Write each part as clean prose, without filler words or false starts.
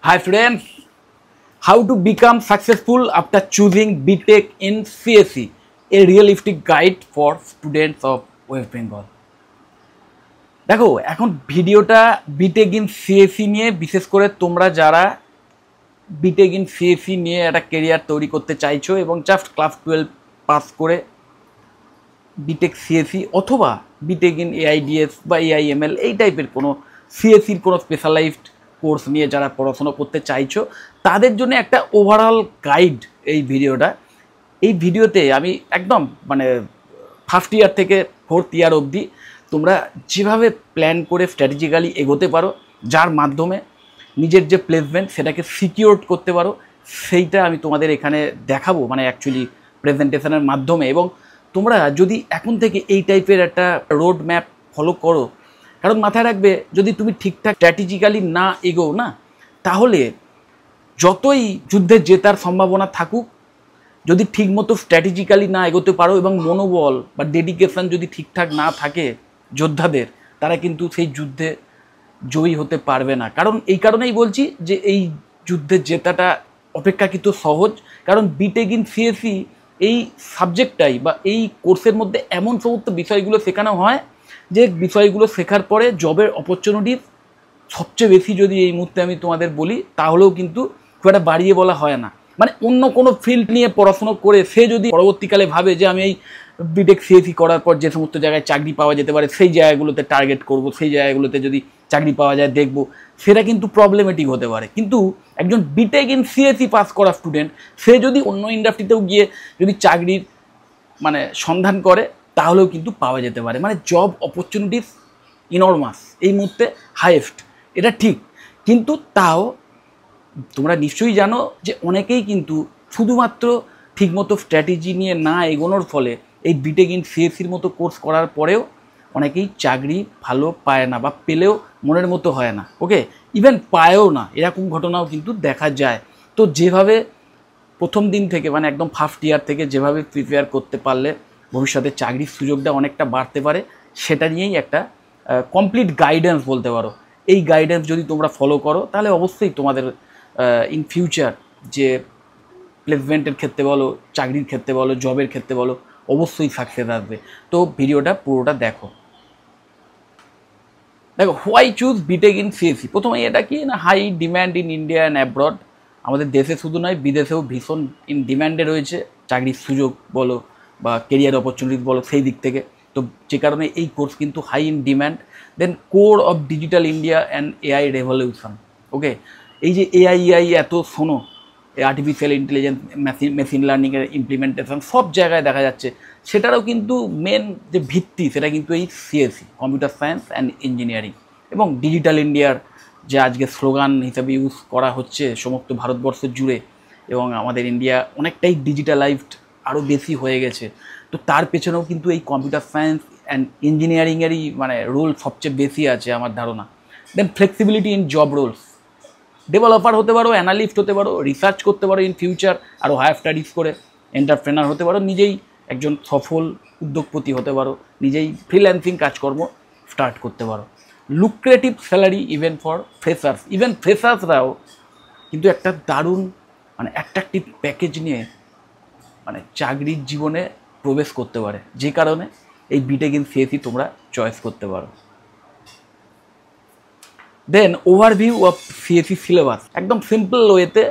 Hi friends, how to become successful after choosing BTech in CSE, a realistic guide for students of West Bengal. দেখো এখন ভিডিওটা B Tech in CSE নিয়ে, বিশেষ করে তোমরা যারা বিটেক ইন সিএসি নিয়ে একটা কেরিয়ার তৈরি করতে চাইছো এবং জাস্ট ক্লাস 12 পাস করে বিটেক সিএসি অথবা বিটেক ইন এআইডিএস বা এআইএমএল এই টাইপের কোনো সিএসির কোনো স্পেশালাইজড কোর্স নিয়ে যারা পড়াশোনা করতে চাইছো তাদের জন্য একটা ওভারঅল গাইড এই ভিডিওটা। এই ভিডিওতে আমি একদম ফার্স্ট ইয়ার থেকে ফোর্থ ইয়ার অবধি তোমরা যেভাবে প্ল্যান করে স্ট্র্যাটেজিক্যালি এগোতে পারো, যার মাধ্যমে নিজের যে প্লেসমেন্ট সেটাকে সিকিউর করতে পারো, সেইটা আমি তোমাদের এখানে দেখাবো, অ্যাকচুয়ালি প্রেজেন্টেশনের মাধ্যমে। এবং তোমরা যদি এখন থেকে এই টাইপের একটা রোড ম্যাপ ফলো করো, কারণ মাথায় রাখবে যদি তুমি ঠিকঠাক স্ট্র্যাটেজিক্যালি না এগোও না, তাহলে যতই যুদ্ধে জেতার সম্ভাবনা থাকুক, যদি ঠিকমতো স্ট্র্যাটেজিক্যালি না এগোতে পারো এবং মনোবল বা ডেডিকেশন যদি ঠিকঠাক না থাকে যোদ্ধাদের, তারা কিন্তু সেই যুদ্ধে জয়ী হতে পারবে না। কারণ এই কারণেই বলছি যে এই যুদ্ধে জেতাটা অপেক্ষাকৃত সহজ, কারণ বিটেক ইন সিএসি এই সাবজেক্টটাই বা এই কোর্সের মধ্যে এমন সমস্ত বিষয়গুলো শেখানো হয় যে বিষয়গুলো শেখার পরে জবের অপরচুনিটিস সবচেয়ে বেশি, যদি এই মুহূর্তে আমি তোমাদের বলি, তাহলেও কিন্তু খুব একটা বাড়িয়ে বলা হয় না। অন্য কোনো ফিল্ড নিয়ে পড়াশুনো করে সে যদি পরবর্তীকালে ভাবে যে আমি এই বিটেক সিএসি করার পর যে সমস্ত জায়গায় চাকরি পাওয়া যেতে পারে সেই জায়গাগুলোতে টার্গেট করব, সেই জায়গাগুলোতে যদি চাকরি পাওয়া যায় দেখব, সেটা কিন্তু প্রবলেমেটিক হতে পারে। কিন্তু একজন বিটেক ইন সিএসি পাস করা স্টুডেন্ট সে যদি অন্য ইন্ডাস্ট্রিতেও গিয়ে যদি চাকরির সন্ধান করে, তাহলেও কিন্তু পাওয়া যেতে পারে। জব অপরচুনিটিস ইনরমাস, এই মুহূর্তে হাইয়েস্ট, এটা ঠিক। কিন্তু তাও তোমরা নিশ্চয়ই জানো যে অনেকেই কিন্তু শুধুমাত্র ঠিকমতো স্ট্র্যাটেজি নিয়ে না এগোনোর ফলে এই বিটেক ইন সিএসির মতো কোর্স করার পরেও অনেকেই চাকরি ভালো পায় না, বা পেলেও মনের মতো হয় না, ওকে, ইভেন পায়ও না, এরকম ঘটনাও কিন্তু দেখা যায়। তো যেভাবে প্রথম দিন থেকে একদম ফার্স্ট ইয়ার থেকে যেভাবে প্রিপেয়ার করতে পারলে ভবিষ্যতে চাকরির সুযোগটা অনেকটা বাড়তে পারে, সেটা নিয়েই একটা কমপ্লিট গাইডেন্স বলতে পারো। এই গাইডেন্স যদি তোমরা ফলো করো, তাহলে অবশ্যই তোমাদের ইন ফিউচার যে প্লেসমেন্টের ক্ষেত্রে বলো, চাকরির ক্ষেত্রে বলো, জবের ক্ষেত্রে বলো, অবশ্যই সাকসেস আসবে। তো ভিডিওটা পুরোটা দেখো। Why choose B Tech in CSE. প্রথমে এটা কি না, high demand in India and abroad. আমাদের দেশে শুধু নয়, বিদেশেও ভীষণ ইন ডিম্যান্ডে রয়েছে চাকরির সুযোগ বলো বা কেরিয়ার অপরচুনিটি বলো, সেই দিক থেকে। তো যে কারণে এই কোর্স কিন্তু high in demand. Then core of digital India and AI revolution, okay. এই যে এআই এত শোনো, আর্টিফিশিয়াল ইন্টেলিজেন্স, মেশিন লার্নিংয়ের ইমপ্লিমেন্টেশন সব জায়গায় দেখা যাচ্ছে, সেটারও কিন্তু মেন যে ভিত্তি সেটা কিন্তু এই CSE, computer science and engineering. এবং ডিজিটাল ইন্ডিয়ার যে আজকে স্লোগান হিসাবে ইউজ করা হচ্ছে সমস্ত ভারতবর্ষ জুড়ে, এবং আমাদের ইন্ডিয়া অনেকটাই ডিজিটালাইজড আরও বেশি হয়ে গেছে। তো তার পেছনেও কিন্তু এই কম্পিউটার সায়েন্স অ্যান্ড ইঞ্জিনিয়ারিংয়েরই রোল সবচেয়ে বেশি আছে আমার ধারণা। Then flexibility in job roles, developer হতে পারো, অ্যানালিস্ট হতে পারো, রিসার্চ করতে পারো, ইন ফিউচার আরও হায়ার স্টাডিজ করে এন্টারপ্রেনার হতে পারো, নিজেই একজন সফল উদ্যোগপতি হতে পারো, নিজেই ফ্রিল্যান্সিং কাজকর্ম স্টার্ট করতে পারো। Lucrative salary even for freshers, even ফ্রেশার্সরাও কিন্তু একটা দারুণ অ্যাট্রাকটিভ প্যাকেজ নিয়ে চাকরির জীবনে প্রবেশ করতে পারে, যে কারণে এই বিটেক ইন সিএসি তোমরা চয়েস করতে পারো। দেন ওভারভিউ অফ সিএসি সিলেবাস, একদম সিম্পল ওয়েতে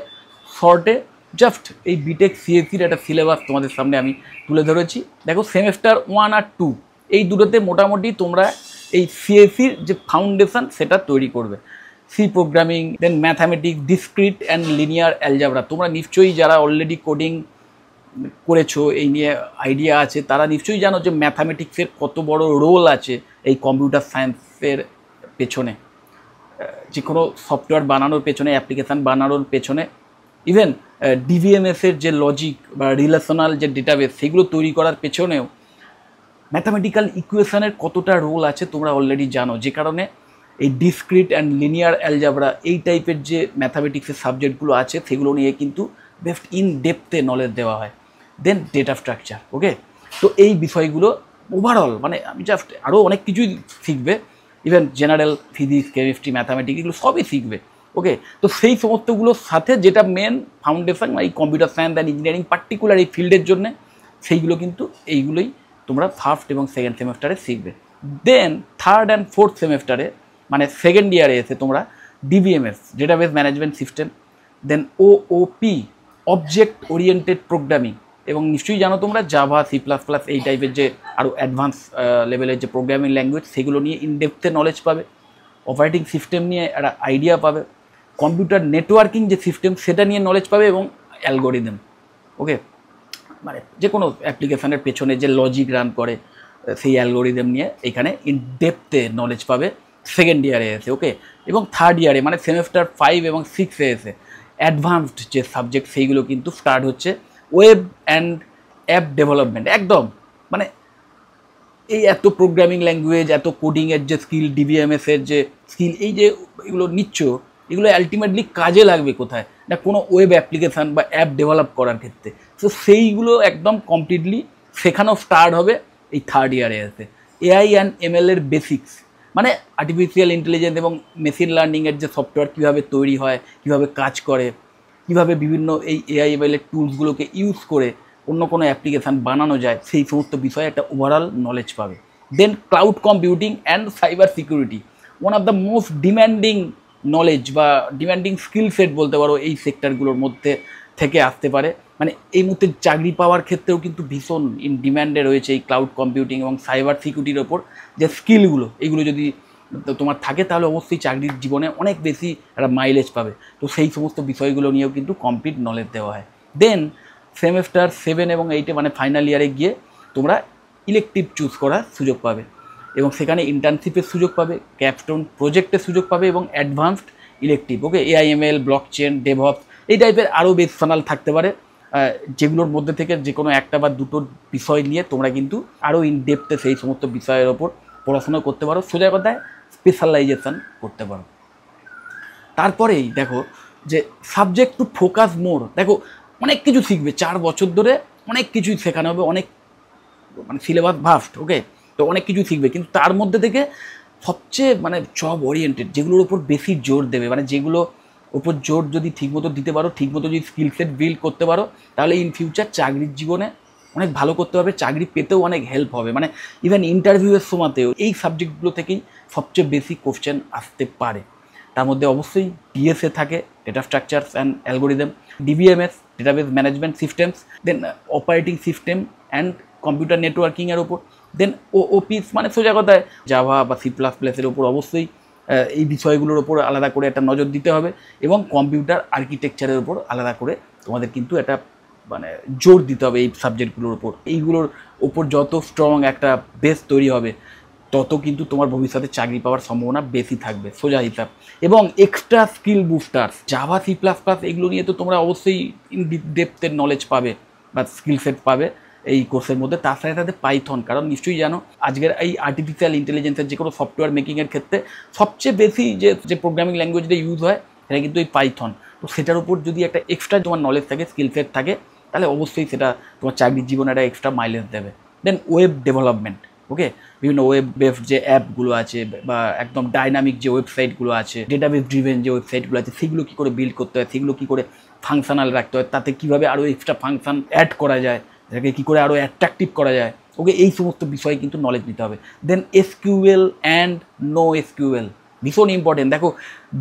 শর্টে জাস্ট এই বিটেক সিএসির একটা সিলেবাস তোমাদের সামনে আমি তুলে ধরেছি। দেখো, সেমেস্টার 1 আর 2 এই দুটোতে মোটামুটি তোমরা এই সিএসির যে ফাউন্ডেশন সেটা তৈরি করবে। C programming, then mathematics, discrete and linear algebra. তোমরা নিশ্চয়ই যারা অলরেডি কোডিং করেছো, এই নিয়ে আইডিয়া আছে, তারা নিশ্চয়ই জানো যে ম্যাথামেটিক্সের কত বড় রোল আছে এই কম্পিউটার সায়েন্সের পেছনে, যে কোনো সফটওয়্যার বানানোর পেছনে, অ্যাপ্লিকেশান বানানোর পেছনে। ইভেন ডিভিএমএসের যে লজিক বা রিলেশনাল যে ডেটাবেস, সেগুলো তৈরি করার পেছনেও ম্যাথামেটিক্যাল ইকুয়েশনের কতটা রোল আছে তোমরা অলরেডি জানো, যে কারণে এই ডিসক্রিট অ্যান্ড লিনিয়ার অ্যালজাবরা এই টাইপের যে ম্যাথামেটিক্সের সাবজেক্টগুলো আছে সেগুলো নিয়ে কিন্তু বেস্ট ইন ডেপথে নলেজ দেওয়া হয়। দেন ডেটা স্ট্রাকচার, ওকে। তো এই বিষয়গুলো ওভারঅল আমি জাস্ট আরও অনেক কিছুই শিখবে, even general physics, chemistry, mathematics, এগুলো সবই শিখবে। ওকে, তো সেই সমস্তগুলোর সাথে যেটা মেন ফাউন্ডেশন এই computer science and engineering particular এই ফিল্ডের জন্য, সেইগুলো কিন্তু এইগুলোই তোমরা ফার্স্ট এবং সেকেন্ড সেমেস্টারে শিখবে। দেন থার্ড অ্যান্ড ফোর্থ সেমেস্টারে মানে সেকেন্ড ইয়ারে এসে তোমরা ডিবিএমএস ডেটাবেস ম্যানেজমেন্ট সিস্টেম, দেন ওওপি অবজেক্ট ওরিয়েন্টেড প্রোগ্রামিং, এবং নিশ্চয়ই জানো তোমরা জাভা, সি প্লাস প্লাস এই টাইপের যে আরও অ্যাডভান্স লেভেলের যে প্রোগ্রামিং ল্যাঙ্গুয়েজ সেগুলো নিয়ে ইনডেপথে নলেজ পাবে। অপারেটিং সিস্টেম নিয়ে একটা আইডিয়া পাবে, কম্পিউটার নেটওয়ার্কিং যে সিস্টেম সেটা নিয়ে নলেজ পাবে, এবং অ্যালগোরিদম। ওকে, মানে যে কোনো অ্যাপ্লিকেশানের পেছনে যে লজিক রান করে সেই অ্যালগোরিদম নিয়ে এখানে ইনডেপথে নলেজ পাবে সেকেন্ড ইয়ারে এসে। ওকে, এবং থার্ড ইয়ারে মানে সেমেস্টার 5 এবং 6 এসে অ্যাডভান্সড যে সাবজেক্ট সেইগুলো কিন্তু স্টার্ট হচ্ছে। ওয়েব অ্যান্ড অ্যাপ ডেভেলপমেন্ট, একদম মানে এই এত প্রোগ্রামিং ল্যাঙ্গুয়েজ, এত কোডিংয়ের যে স্কিল, ডিবিএমএসের যে স্কিল, এই যে এগুলো নিচ্ছ, এগুলো আলটিমেটলি কাজে লাগবে কোথায় না কোনো ওয়েব অ্যাপ্লিকেশান বা অ্যাপ ডেভেলপ করার ক্ষেত্রে। তো সেইগুলো একদম কমপ্লিটলি শেখানো স্টার্ট হবে এই থার্ড ইয়ারে এসে। এআই অ্যান্ড এমএলের বেসিক্স মানে আর্টিফিশিয়াল ইন্টেলিজেন্স এবং মেশিন লার্নিংয়ের যে সফটওয়্যার কীভাবে তৈরি হয়, কীভাবে কাজ করে, কীভাবে বিভিন্ন এই এআই এমএলের টুলসগুলোকে ইউজ করে অন্য কোনো অ্যাপ্লিকেশান বানানো যায়, সেই সমস্ত বিষয়ে একটা ওভারঅল নলেজ পাবে। Then cloud computing and cyber security, one of the most demanding knowledge বা ডিম্যান্ডিং স্কিল সেট বলতে পারো এই সেক্টরগুলোর মধ্যে থেকে আসতে পারে। মানে এই মুহূর্তে চাকরি পাওয়ার ক্ষেত্রেও কিন্তু ভীষণ ইন ডিম্যান্ডে রয়েছে এই ক্লাউড কম্পিউটিং এবং সাইবার সিকিউরিটির ওপর যে স্কিলগুলো, এইগুলো যদি তোমার থাকে তাহলে অবশ্যই চাকরির জীবনে অনেক বেশি একটা মাইলেজ পাবে। তো সেই সমস্ত বিষয়গুলো নিয়েও কিন্তু কমপ্লিট নলেজ দেওয়া হয়। দেন সেমেস্টার 7 এবং 8 মানে ফাইনাল ইয়ারে গিয়ে তোমরা ইলেকটিভ চুজ করার সুযোগ পাবে, এবং সেখানে ইন্টার্নশিপের সুযোগ পাবে, ক্যাপস্টোন প্রজেক্টের সুযোগ পাবে, এবং অ্যাডভান্সড ইলেকটিভ। ওকে, এআইএমএল, ব্লকচেন, ডেভঅপস এই টাইপের আরও বেশ ফানাল থাকতে পারে, যেগুলোর মধ্যে থেকে যে কোনো একটা বা দুটো বিষয় নিয়ে তোমরা কিন্তু আরও ইনডেপথে সেই সমস্ত বিষয়ের ওপর পড়াশোনা করতে পারো, সোজা কথায় স্পেশালাইজেশন করতে পারো। তারপরেই দেখো যে সাবজেক্ট টু ফোকাস মোর, দেখো অনেক কিছু শিখবে 4 বছর ধরে, অনেক কিছুই শেখানো হবে, অনেক মানে সিলেবাস ভাস্ট। ওকে, তো অনেক কিছু শিখবে, কিন্তু তার মধ্যে থেকে সবচেয়ে মানে জব ওরিয়েন্টেড যেগুলোর ওপর বেশি জোর দেবে, মানে যেগুলো ওপর জোর যদি ঠিকমতো দিতে পারো, ঠিকমতো যদি স্কিল সেট বিল্ড করতে পারো, তাহলে ইন ফিউচার চাকরির জীবনে অনেক ভালো করতে পারবে, চাকরি পেতেও অনেক হেল্প হবে। মানে ইভেন ইন্টারভিউয়ের সময়তেও এই সাবজেক্টগুলো থেকেই সবচেয়ে বেশি কোশ্চেন আসতে পারে। তার মধ্যে অবশ্যই ডিএসএ থাকে, data structures and algorithm, DBMS database management systems, then operating system and computer নেটওয়ার্কিংয়ের ওপর, দেন ওপিস মানে সোজা কথায় জাভা বা সি প্লাস প্লাসের ওপর অবশ্যই এই বিষয়গুলোর ওপর আলাদা করে একটা নজর দিতে হবে, এবং কম্পিউটার আর্কিটেকচারের ওপর আলাদা করে তোমাদের কিন্তু একটা মানে জোর দিতে হবে এই সাবজেক্টগুলোর ওপর। এইগুলোর ওপর যত স্ট্রং একটা বেস তৈরি হবে, তত কিন্তু তোমার ভবিষ্যতে চাকরি পাওয়ার সম্ভাবনা বেশি থাকবে, সোজা হিসাব। এবং extra skill boosters Java, C plus plus এগুলো নিয়ে তো তোমরা অবশ্যই ইন ডেপথের নলেজ পাবে বা স্কিল সেট পাবে এই কোর্সের মধ্যে। তার সাথে সাথে পাইথন, কারণ নিশ্চয়ই জানো আজকের এই আর্টিফিশিয়াল ইন্টেলিজেন্সের যে কোনো সফটওয়্যার মেকিংয়ের ক্ষেত্রে সবচেয়ে বেশি যে প্রোগ্রামিং ল্যাঙ্গুয়েজটা ইউজ হয় সেটা কিন্তু এই পাইথন। তো সেটার উপর যদি একটা এক্সট্রা তোমার নলেজ থাকে, স্কিল সেট থাকে, তাহলে অবশ্যই সেটা তোমার চাকরির জীবনে একটা এক্সট্রা মাইলেজ দেবে। দেন ওয়েব ডেভেলপমেন্ট, ওকে, বিভিন্ন ওয়েব বেসড যে অ্যাপগুলো আছে বা একদম ডাইনামিক যে ওয়েবসাইটগুলো আছে, ডেটাবেস ড্রিভেন যে ওয়েবসাইটগুলো আছে, সেগুলো কী করে বিল্ড করতে হয়, সেগুলো কী করে ফাংশনাল রাখতে হয়, তাতে কীভাবে আরও এক্সট্রা ফাংশন অ্যাড করা যায়, এটাকে কী করে আরও অ্যাট্রাকটিভ করা যায়, ওকে, এই সমস্ত বিষয়ে কিন্তু নলেজ নিতে হবে। দেন এসকিউএল অ্যান্ড নো এসকিউএল ভীষণ ইম্পর্টেন্ট। দেখো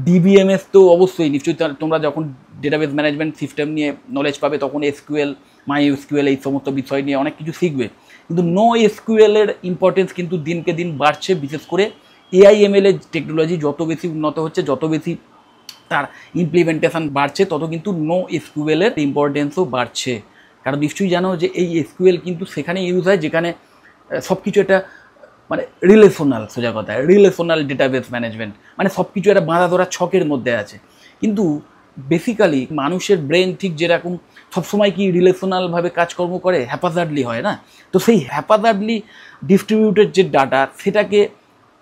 ডিবিএমএস তো অবশ্যই নিশ্চয়ই তোমরা যখন ডেটাবেস ম্যানেজমেন্ট সিস্টেম নিয়ে নলেজ পাবে তখন এসকিউএল, মাই এসকিউএল এই সমস্ত বিষয় নিয়ে অনেক কিছু শিখবে, কিন্তু নো এসকিউএলের ইম্পর্টেন্স কিন্তু দিনকে দিন বাড়ছে। বিশেষ করে এআইএমএল এর টেকনোলজি যত বেশি উন্নত হচ্ছে, যত বেশি তার ইমপ্লিমেন্টেশন বাড়ছে, তত কিন্তু নো এসকিউএলের ইম্পর্টেন্সও বাড়ছে। কারণ নিশ্চয়ই জানো যে এই এসকিউএল কিন্তু সেখানে ইউজ হয় যেখানে সব কিছু একটা মানে রিলেশনাল, সোজা কথায় রিলেশনাল ডেটাবেস ম্যানেজমেন্ট, মানে সব কিছু একটা বাঁধা ধরা ছকের মধ্যে আছে। কিন্তু বেসিক্যালি মানুষের ব্রেন ঠিক যেরকম সবসময় কি রিলেশনালভাবে কাজকর্ম করে, হ্যাপাজার্ডলি হয় না, তো সেই হ্যাপাজার্ডলি ডিস্ট্রিবিউটেড যে ডাটা সেটাকে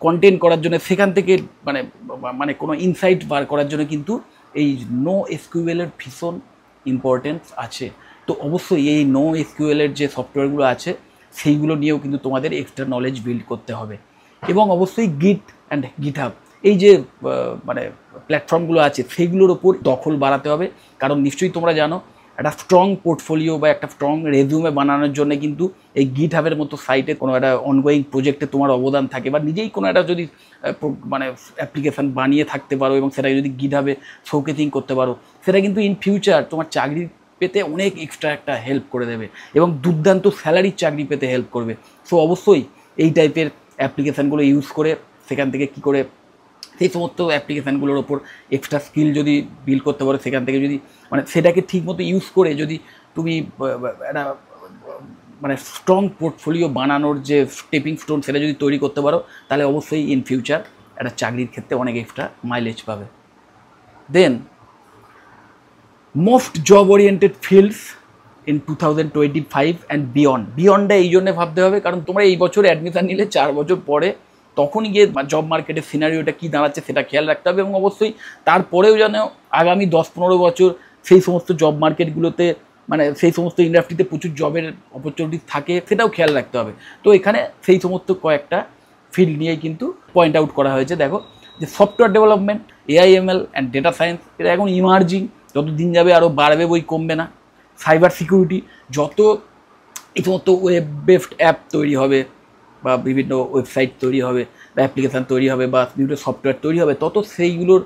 কন্টেন্ট করার জন্য, সেখান থেকে মানে মানে কোনো ইনসাইট বার করার জন্য কিন্তু এই নো এসকিউএলের ভীষণ ইম্পর্টেন্স আছে। তো অবশ্যই এই নো এসকিউএলের যে সফটওয়্যারগুলো আছে সেইগুলো নিয়েও কিন্তু তোমাদের এক্সট্রা নলেজ বিল্ড করতে হবে। এবং অবশ্যই গিট অ্যান্ড গিটহাব এই যে মানে প্ল্যাটফর্মগুলো আছে সেইগুলোর ওপর দখল বাড়াতে হবে। কারণ নিশ্চয়ই তোমরা জানো একটা স্ট্রং পোর্টফোলিও বা একটা স্ট্রং রেজিউমে বানানোর জন্য কিন্তু এই গিটহাবের মতো সাইটে কোনো একটা অনগোয়িং প্রজেক্টে তোমার অবদান থাকে, বা নিজেই কোনো একটা যদি মানে অ্যাপ্লিকেশান বানিয়ে থাকতে পারো এবং সেটাকে যদি গিটহাবে শোকেসিং করতে পারো, সেটা কিন্তু ইন ফিউচার তোমার চাকরি পেতে অনেক এক্সট্রা একটা হেল্প করে দেবে এবং দুর্দান্ত স্যালারির চাকরি পেতে হেল্প করবে। সো অবশ্যই এই টাইপের অ্যাপ্লিকেশানগুলো ইউজ করে সেখান থেকে কী করে সেই সমস্ত অ্যাপ্লিকেশানগুলোর ওপর এক্সট্রা স্কিল যদি বিল্ড করতে পারো, সেখান থেকে যদি মানে সেটাকে ঠিকমতো ইউজ করে যদি তুমি একটা মানে স্ট্রং পোর্টফোলিও বানানোর যে স্টেপিং স্টোন সেটা যদি তৈরি করতে পারো, তাহলে অবশ্যই ইন ফিউচার একটা চাকরির ক্ষেত্রে অনেক এক্সট্রা মাইলেজ পাবে। Then most job oriented fields in 2025 and বিয়ন্ডে এই জন্যে ভাবতে হবে কারণ তোমরা এই বছর অ্যাডমিশান নিলে 4 বছর পরে তখনই গিয়ে জব মার্কেটের সিনারিওটা কী দাঁড়াচ্ছে সেটা খেয়াল রাখতে হবে, এবং অবশ্যই তারপরেও যেন আগামী 10-15 বছর সেই সমস্ত জব মার্কেটগুলোতে মানে সেই সমস্ত ইন্ডাস্ট্রিতে প্রচুর জবের অপরচুনিটি থাকে সেটাও খেয়াল রাখতে হবে। তো এখানে সেই সমস্ত কয়েকটা ফিল্ড নিয়েই কিন্তু পয়েন্ট আউট করা হয়েছে। দেখো যে software development, AI/ML and data science, এটা এখন ইমার্জিং, যত দিন যাবে আরও বাড়বে বই কমবে না। সাইবার সিকিউরিটি, যত এই সমস্ত ওয়েব বেসড অ্যাপ তৈরি হবে বা বিভিন্ন ওয়েবসাইট তৈরি হবে বা অ্যাপ্লিকেশান তৈরি হবে বা বিভিন্ন সফটওয়্যার তৈরি হবে, তত সেইগুলোর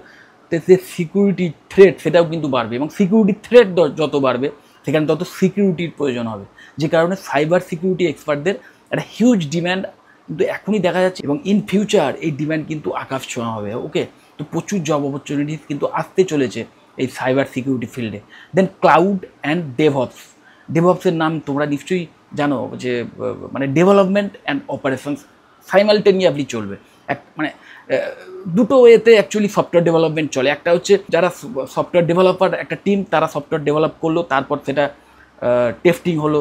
যে সিকিউরিটি থ্রেট সেটাও কিন্তু বাড়বে, এবং সিকিউরিটি থ্রেট যত বাড়বে সেখানে তত সিকিউরিটির প্রয়োজন হবে, যে কারণে সাইবার সিকিউরিটি এক্সপার্টদের একটা হিউজ ডিম্যান্ড কিন্তু এখনই দেখা যাচ্ছে, এবং ইন ফিউচার এই ডিম্যান্ড কিন্তু আকাশ ছোঁয়া হবে। ওকে, তো প্রচুর জব অপরচুনিটিস কিন্তু আসতে চলেছে এই সাইবার সিকিউরিটি ফিল্ডে। দেন ক্লাউড অ্যান্ড ডেভঅপসের নাম তোমরা নিশ্চয়ই জানো যে মানে ডেভেলপমেন্ট অ্যান্ড অপারেশনস সাইমালটেনিয়াসলি চলবে। মানে দুটো ওয়েতে অ্যাকচুয়ালি সফটওয়্যার ডেভেলপমেন্ট চলে। একটা হচ্ছে যারা সফটওয়্যার ডেভেলপার একটা টিম, তারা সফটওয়্যার ডেভেলপ করলো, তারপর সেটা টেস্টিং হলো,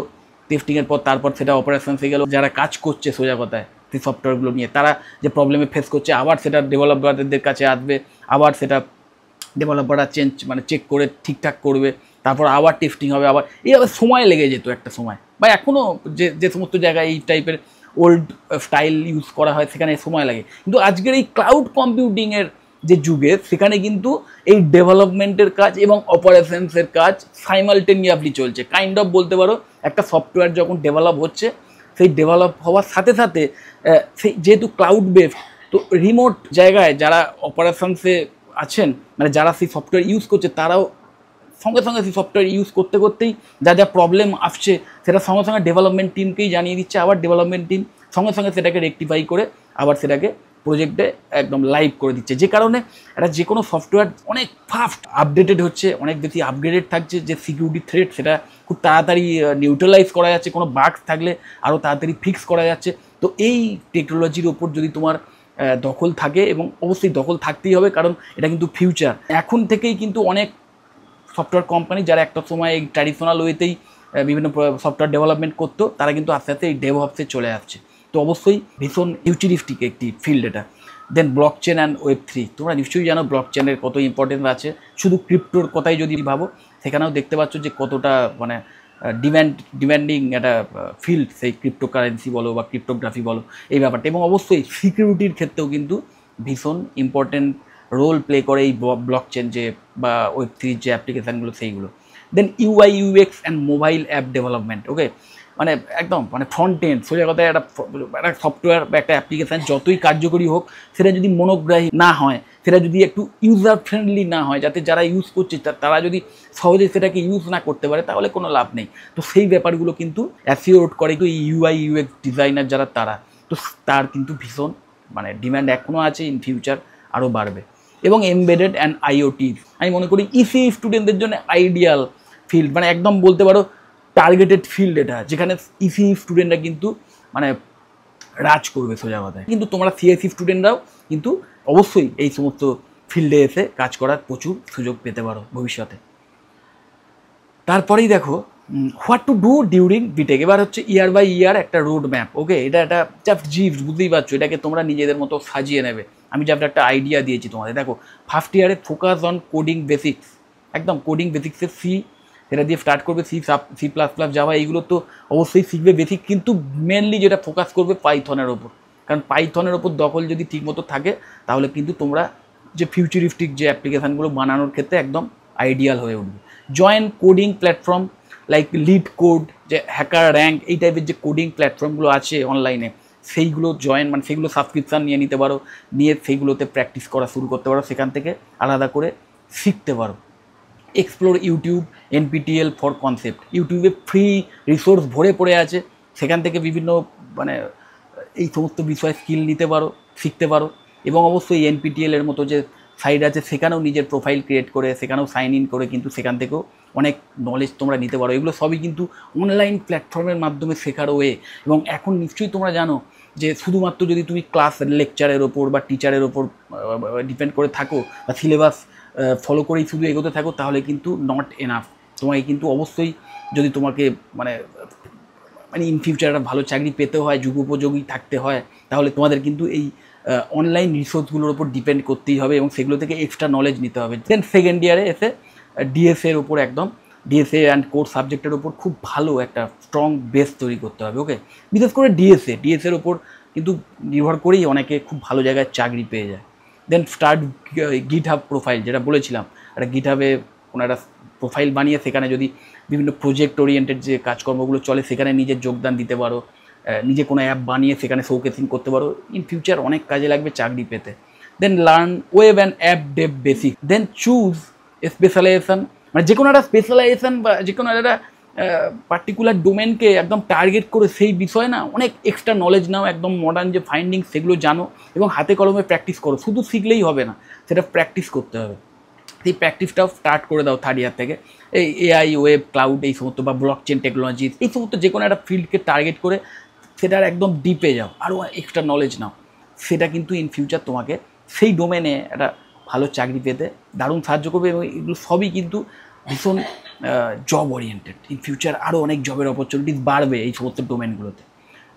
টেস্টিংয়ের পর তারপর সেটা অপারেশনসে গেলো। যারা কাজ করছে সোজা কথায় সেই সফটওয়্যারগুলো নিয়ে, তারা যে প্রবলেমে ফেস করছে আবার সেটা ডেভেলপারদের কাছে আসবে, আবার সেটা ডেভেলপাররা চেক করে ঠিকঠাক করবে, তারপর আবার টেস্টিং হবে, আবার এইভাবে সময় লেগে যেত একটা সময়, বা এখনও যে সমস্ত জায়গায় এই টাইপের ওল্ড স্টাইল ইউজ করা হয় সেখানে সময় লাগে। কিন্তু আজকের এই ক্লাউড কম্পিউটিংয়ের যে যুগে সেখানে কিন্তু এই ডেভেলপমেন্টের কাজ এবং অপারেশনসের কাজ সাইমালটেনিয়াসলি চলছে। কাইন্ড অফ বলতে পারো একটা সফটওয়্যার যখন ডেভেলপ হচ্ছে, সেই ডেভেলপ হওয়ার সাথে সাথে সেই যেহেতু ক্লাউড বেসড, তো রিমোট জায়গায় যারা অপারেশনসে আছেন মানে যারা সেই সফটওয়্যার ইউজ করছে, তারাও সঙ্গে সঙ্গে সেই সফটওয়্যার ইউজ করতে করতেই যা প্রবলেম আসছে সেটা সঙ্গে সঙ্গে ডেভেলপমেন্ট টিমকেই জানিয়ে দিচ্ছে, আবার ডেভেলপমেন্ট টিম সঙ্গে সঙ্গে সেটাকে রেকটিফাই করে আবার সেটাকে প্রজেক্টে একদম লাইভ করে দিচ্ছে, যে কারণে একটা যে কোনো সফটওয়্যার অনেক ফাস্ট আপডেটেড হচ্ছে, অনেক বেশি আপগ্রেডেড থাকছে, যে সিকিউরিটি থ্রেট সেটা খুব তাড়াতাড়ি নিউট্রালাইজ করা যাচ্ছে, কোনো বাগস থাকলে আরও তাড়াতাড়ি ফিক্স করা যাচ্ছে। তো এই টেকনোলজির ওপর যদি তোমার দখল থাকে, এবং অবশ্যই দখল থাকতেই হবে কারণ এটা কিন্তু ফিউচার, এখন থেকেই কিন্তু অনেক সফটওয়্যার কোম্পানি যারা একটা সময় এই ট্র্যাডিশনাল ওয়েতেই বিভিন্ন সফটওয়্যার ডেভেলপমেন্ট করতো, তারা কিন্তু আস্তে আস্তে এই ডেভঅপসে চলে আসছে। তো অবশ্যই ভীষণ ফিউচারিস্টিক একটি ফিল্ড এটা। দেন ব্লকচেন অ্যান্ড Web3, তোমরা নিশ্চয়ই জানো ব্লকচেনের কত ইম্পর্টেন্স আছে। শুধু ক্রিপ্টোর কথাই যদি ভাবো, সেখানেও দেখতে পাচ্ছ যে কতটা মানে ডিম্যান্ডিং একটা ফিল্ড সেই ক্রিপ্টোকারেন্সি বলো বা ক্রিপ্টোগ্রাফি বলো এই ব্যাপারটা, এবং অবশ্যই সিকিউরিটির ক্ষেত্রেও কিন্তু ভীষণ ইম্পর্টেন্ট রোল প্লে করে এই ব্লকচেন যে বা Web3 যে অ্যাপ্লিকেশানগুলো সেইগুলো। Then UI/UX and mobile app development. Okay, মানে একদম মানে ফ্রন্ট এন্ড, সোজা কথায় একটা সফটওয়্যার বা একটা অ্যাপ্লিকেশান যতই কার্যকরী হোক, সেটা যদি মনোগ্রাহী না হয়, সেটা যদি একটু ইউজার ফ্রেন্ডলি না হয়, যাতে যারা ইউজ করছে তারা যদি সহজে সেটাকে ইউজ না করতে পারে, তাহলে কোনো লাভ নেই। তো সেই ব্যাপারগুলো কিন্তু অ্যাসিওর করে তো এই UI/UX ডিজাইনার যারা, তারা তো তার কিন্তু ভীষণ মানে ডিম্যান্ড এখনও আছে, ইন ফিউচার আরও বাড়বে। এবং এমবেডেড অ্যান্ড IoT, আমি মনে করি ইসি স্টুডেন্টদের জন্য আইডিয়াল ফিল্ড, মানে একদম বলতে পারো টার্গেটেড ফিল্ড এটা, যেখানে ইসি স্টুডেন্টরা কিন্তু মানে রাজ করবে সোজা কথায়। কিন্তু তোমরা সিএসসি স্টুডেন্টরাও কিন্তু অবশ্যই এই সমস্ত ফিল্ডে এসে কাজ করার প্রচুর সুযোগ পেতে পারো ভবিষ্যতে। তারপরেই দেখো what to do during B Tech. এবার হচ্ছে ইয়ার বাই ইয়ার একটা রোড ম্যাপ। ওকে, এটা একটা জাস্ট জিপস, বুঝতেই পারছো, এটাকে তোমরা নিজেদের মতো সাজিয়ে নেবে। আমি জাস্ট একটা আইডিয়া দিয়েছি তোমাদের। দেখো, ফার্স্ট ইয়ারে ফোকাস অন কোডিং বেসিক্স, একদম কোডিং বেসিক্সের সেটা দিয়ে স্টার্ট করবে। C++, জাভা এইগুলো তো অবশ্যই শিখবে বেসিক, কিন্তু মেনলি যেটা ফোকাস করবে পাইথনের ওপর। কারণ পাইথনের ওপর দখল যদি ঠিকমতো থাকে তাহলে কিন্তু তোমরা যে ফিউচারিস্টিক যে অ্যাপ্লিকেশানগুলো বানানোর ক্ষেত্রে একদম আইডিয়াল হয়ে উঠবে। Join coding platform like lead code, যে হ্যাকার র্যাঙ্ক, এই টাইপের যে কোডিং প্ল্যাটফর্মগুলো আছে অনলাইনে, সেইগুলো জয়েন মানে সেইগুলো সাবস্ক্রিপশান নিয়ে নিতে পারো, নিয়ে সেইগুলোতে প্র্যাকটিস করা শুরু করতে পারো, সেখান থেকে আলাদা করে শিখতে পারো। Explore YouTube NPTEL for concept, ইউটিউবে ফ্রি রিসোর্স ভরে পড়ে আছে, সেখান থেকে বিভিন্ন মানে এই সমস্ত বিষয়ে স্কিল নিতে পারো, শিখতে পারো। এবং অবশ্যই NPTEL এর মতো যে সাইট আছে সেখানেও নিজের প্রোফাইল ক্রিয়েট করে, সেখানেও সাইন ইন করে কিন্তু সেখান থেকেও অনেক নলেজ তোমরা নিতে পারো। এগুলো সবই কিন্তু অনলাইন প্ল্যাটফর্মের মাধ্যমে শেখার ওয়ে। এবং এখন নিশ্চয়ই তোমরা জানো যে শুধুমাত্র যদি তুমি ক্লাস লেকচারের ওপর বা টিচারের ওপর ডিপেন্ড করে থাকো বা সিলেবাস ফলো করেই শুধু এগোতে থাকো তাহলে কিন্তু নট এনাফ। তোমাকে কিন্তু অবশ্যই যদি তোমাকে মানে ইন ফিউচার একটা ভালো চাকরি পেতে হয়, যুগোপযোগী থাকতে হয়, তাহলে তোমাদের কিন্তু এই অনলাইন রিসোর্সগুলোর ওপর ডিপেন্ড করতেই হবে এবং সেগুলো থেকে এক্সট্রা নলেজ নিতে হবে। দেন সেকেন্ড ইয়ারে এসে DSA এর ওপর একদম DSA অ্যান্ড কোর সাবজেক্টের ওপর খুব ভালো একটা স্ট্রং বেস তৈরি করতে হবে। ওকে, বিশেষ করে DSA এর ওপর কিন্তু নির্ভর করেই অনেকে খুব ভালো জায়গায় চাকরি পেয়ে যায়। দেন স্টার্ট GitHub প্রোফাইল, যেটা বলেছিলাম, একটা GitHub-এ কোনো একটা প্রোফাইল বানিয়ে সেখানে যদি বিভিন্ন প্রজেক্ট ওরিয়েন্টেড যে কাজকর্মগুলো চলে সেখানে নিজের যোগদান দিতে পারো, নিজে কোনো অ্যাপ বানিয়ে সেখানে শোকেসিং করতে পারো, ইন ফিউচার অনেক কাজে লাগবে চাকরি পেতে। Then learn web and app dev basic, then choose specialization, মানে যে কোনো একটা স্পেশালাইজেশন বা যে কোনো একটা পার্টিকুলার ডোমেনকে একদম টার্গেট করে সেই বিষয়ে না অনেক এক্সট্রা নলেজ নাও, একদম মডার্ন যে ফাইন্ডিং সেগুলো জানো এবং হাতে কলমে প্র্যাকটিস করো। শুধু শিখলেই হবে না, সেটা প্র্যাকটিস করতে হবে। সেই প্র্যাকটিসটাও স্টার্ট করে দাও থার্ড ইয়ার থেকে। এই AI, ওয়েব, ক্লাউড, এই সমস্ত বা ব্লকচেন টেকনোলজি, এই সমস্ত যে কোনো একটা ফিল্ডকে টার্গেট করে সেটার একদম ডিপে যাও, আরও এক্সট্রা নলেজ নাও। সেটা কিন্তু ইন ফিউচার তোমাকে সেই ডোমেনে একটা ভালো চাকরি পেতে দারুণ সাহায্য করবে এবং এগুলো সবই কিন্তু ভীষণ জব ওরিয়েন্টেড। ইন ফিউচার আরও অনেক জবের অপরচুনিটিস বাড়বে এই সমস্ত ডোমেনগুলোতে।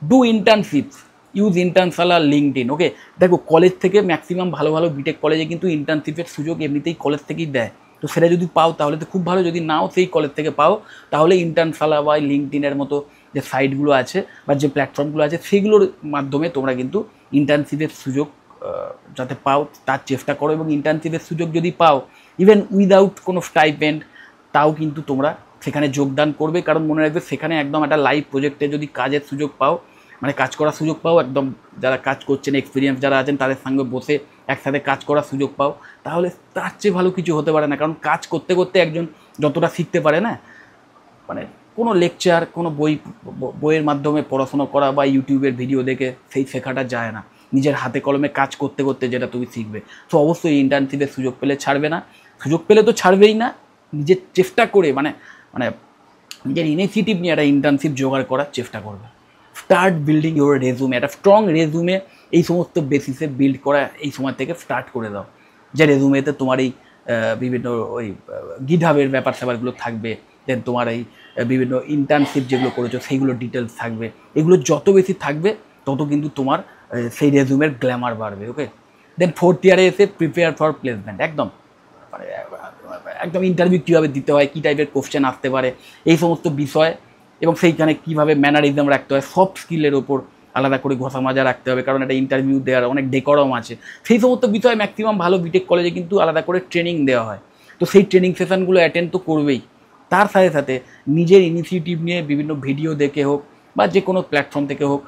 Do internships, use Internshala, LinkedIn. Okay, দেখো কলেজ থেকে ম্যাক্সিমাম ভালো ভালো বিটেক কলেজে কিন্তু ইন্টার্নশিপের সুযোগ এমনিতেই কলেজ থেকেই দেয়, তো সেটা যদি পাও তাহলে তো খুব ভালো, যদি নাও সেই কলেজ থেকে পাও তাহলে ইন্টার্নশালা বা লিঙ্কডইনের মতো যে সাইটগুলো আছে বা যে প্ল্যাটফর্মগুলো আছে সেগুলোর মাধ্যমে তোমরা কিন্তু ইন্টার্নশিপের সুযোগ যাতে পাও তার চেষ্টা করো। এবং ইন্টার্নশিপের সুযোগ যদি পাও ইভেন উইদাউট কোনো স্টাইপেন্ড, তাও কিন্তু তোমরা সেখানে যোগদান করবে, কারণ মনে রাখবে সেখানে একদম একটা লাইভ প্রজেক্টে যদি কাজের সুযোগ পাও, মানে কাজ করার সুযোগ পাও, একদম যারা কাজ করছেন এক্সপিরিয়েন্স যারা আছেন তাদের সঙ্গে বসে একসাথে কাজ করার সুযোগ পাও, তাহলে তার চেয়ে ভালো কিছু হতে পারে না। কারণ কাজ করতে করতে একজন যতটা শিখতে পারে না, মানে কোনো লেকচার, কোনো বইয়ের মাধ্যমে পড়াশোনা করা বা ইউটিউবের ভিডিও দেখে সেই শেখাটা যায় না, নিজের হাতে কলমে কাজ করতে করতে যেটা তুমি শিখবে। তো অবশ্যই ইন্টার্নশিপের সুযোগ পেলে ছাড়বে না, সুযোগ পেলে তো ছাড়বেই না, নিজের চেষ্টা করে মানে নিজের ইনিশিয়েটিভ নিয়ে একটা ইন্টার্নশিপ জোগাড় করার চেষ্টা করবে। স্টার্ট বিল্ডিং ইউর রেজুমে, একটা স্ট্রং রেজুমে এই সমস্ত বেসিসে বিল্ড করা এই সময় থেকে স্টার্ট করে দাও, যে রেজুমেতে তোমার এই বিভিন্ন ওই গিটহাবের ব্যাপার স্যাপারগুলো থাকবে, দেন তোমার এই বিভিন্ন ইন্টার্নশিপ যেগুলো করেছো সেইগুলো ডিটেলস থাকবে। এগুলো যত বেশি থাকবে তত কিন্তু তোমার সেই রেজুমের গ্ল্যামার বাড়বে। ওকে, দেন ফোর্থ ইয়ারে এসে প্রিপেয়ার ফর প্লেসমেন্ট, একদম ইন্টারভিউ কীভাবে দিতে হয়, কী টাইপের কোশ্চেন আসতে পারে, এই সমস্ত বিষয় এবং সেইখানে কীভাবে ম্যানারিজম রাখতে হয়, সফট স্কিলের ওপর আলাদা করে ঘষা মাজা রাখতে হবে, কারণ একটা ইন্টারভিউ দেওয়ার অনেক ডেকরম আছে। সেই সমস্ত বিষয়ে ম্যাক্সিমাম ভালো বিটেক কলেজে কিন্তু আলাদা করে ট্রেনিং দেওয়া হয়, তো সেই ট্রেনিং সেশনগুলো অ্যাটেন্ড তো করবেই। তার সাথে সাথে নিজের ইনিশিয়েটিভ নিয়ে বিভিন্ন ভিডিও দেখে হোক বা যে কোনো প্ল্যাটফর্ম থেকে হোক